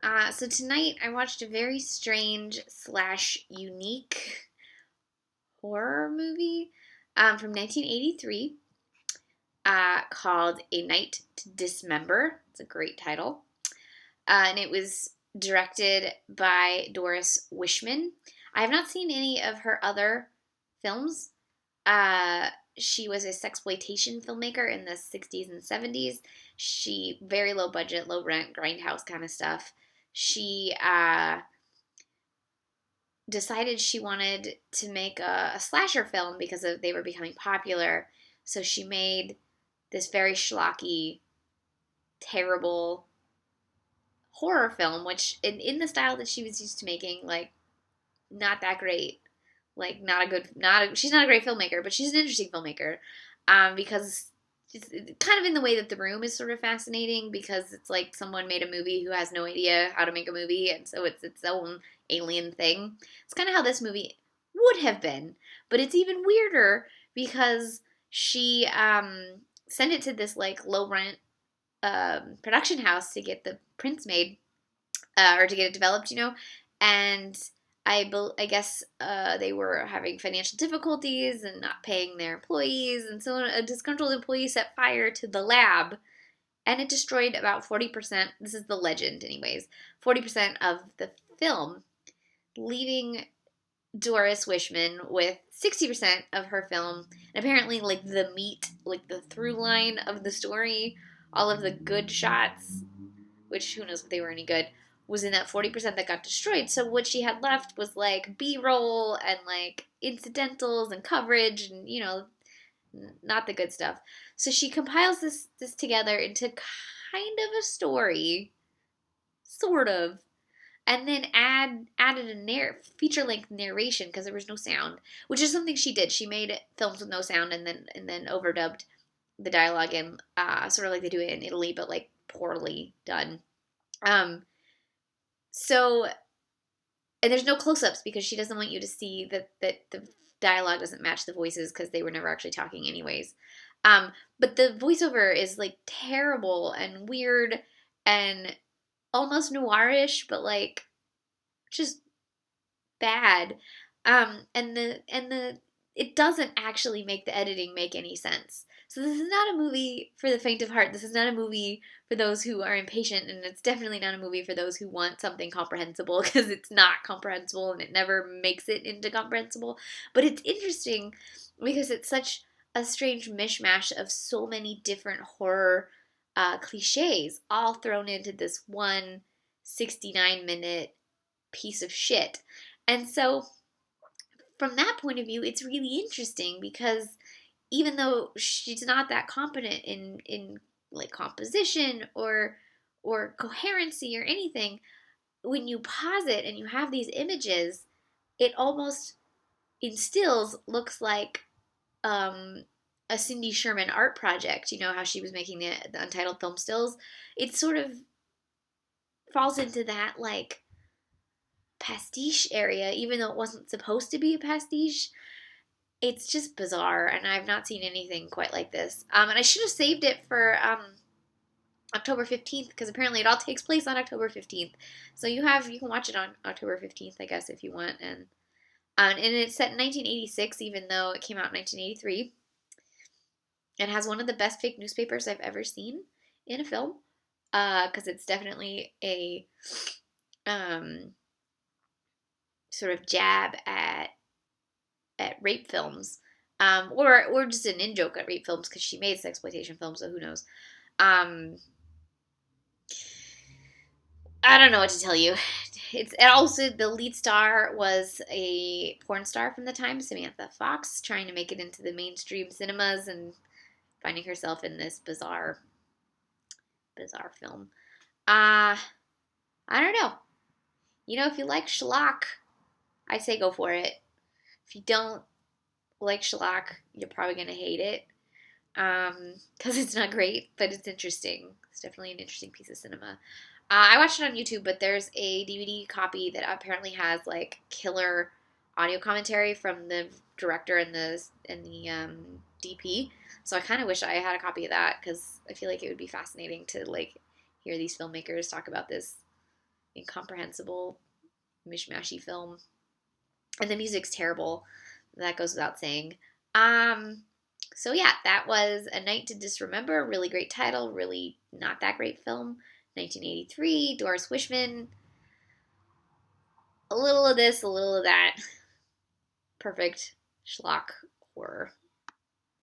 So tonight I watched a very strange slash unique horror movie from 1983 called A Night to Dismember. It's a great title. And it was directed by Doris Wishman. I have not seen any of her other films. Uh, she was a sexploitation filmmaker in the 60s and 70s. She very low budget, low rent, grindhouse kind of stuff. She decided she wanted to make a slasher film because they were becoming popular. So she made this very schlocky, terrible horror film, which in the style that she was used to making, like not that great. Like she's not a great filmmaker, but she's an interesting filmmaker, because it's kind of in the way that The Room is sort of fascinating because it's like someone made a movie who has no idea how to make a movie, and so it's its own alien thing. It's kind of how this movie would have been, but it's even weirder because she sent it to this like low rent production house to get the prints made, or to get it developed, and I guess they were having financial difficulties and not paying their employees, and so a disgruntled employee set fire to the lab, and it destroyed about 40%. This is the legend, anyways. 40% of the film, leaving Doris Wishman with 60% of her film, and apparently, like the meat, like the through line of the story, all of the good shots, which who knows if they were any good, was in that 40% that got destroyed. So what she had left was like B-roll and like incidentals and coverage and, not the good stuff. So she compiles this together into kind of a story, sort of, and then added a feature-length narration because there was no sound, which is something she did. She made films with no sound and then overdubbed the dialogue in, sort of like they do it in Italy, but like poorly done. So, and there's no close-ups because she doesn't want you to see that the dialogue doesn't match the voices because they were never actually talking anyways. But the voiceover is like terrible and weird and almost noirish, but like just bad. And the it doesn't actually make the editing make any sense. So this is not a movie for the faint of heart. This is not a movie for those who are impatient, and it's definitely not a movie for those who want something comprehensible because it's not comprehensible and it never makes it into comprehensible. But it's interesting because it's such a strange mishmash of so many different horror cliches all thrown into this one 69-minute piece of shit. And so from that point of view, it's really interesting because even though she's not that competent in like composition or coherency or anything, when you pause it and you have these images, it almost instills looks like a Cindy Sherman art project. You know how she was making the Untitled film stills. It sort of falls into that like pastiche area, even though it wasn't supposed to be a pastiche. It's just bizarre, and I've not seen anything quite like this. And I should have saved it for October 15th because apparently it all takes place on October 15th. So you can watch it on October 15th, I guess, if you want. And it's set in 1986, even though it came out in 1983. It has one of the best fake newspapers I've ever seen in a film, because it's definitely a sort of jab at rape films, or just an in joke at rape films because she made sexploitation films, so who knows. I don't know what to tell you. And also the lead star was a porn star from the time, Samantha Fox, trying to make it into the mainstream cinemas and finding herself in this bizarre film. I don't know. If you like schlock, I say go for it. If you don't like schlock, you're probably going to hate it. Because it's not great, but it's interesting. It's definitely an interesting piece of cinema. I watched it on YouTube, but there's a DVD copy that apparently has like killer audio commentary from the director and the DP. So I kind of wish I had a copy of that because I feel like it would be fascinating to like hear these filmmakers talk about this incomprehensible, mishmashy film. And the music's terrible. That goes without saying. So yeah, that was A Night to Dismember. Really great title. Really not that great film. 1983. Doris Wishman. A little of this, a little of that. Perfect schlock horror.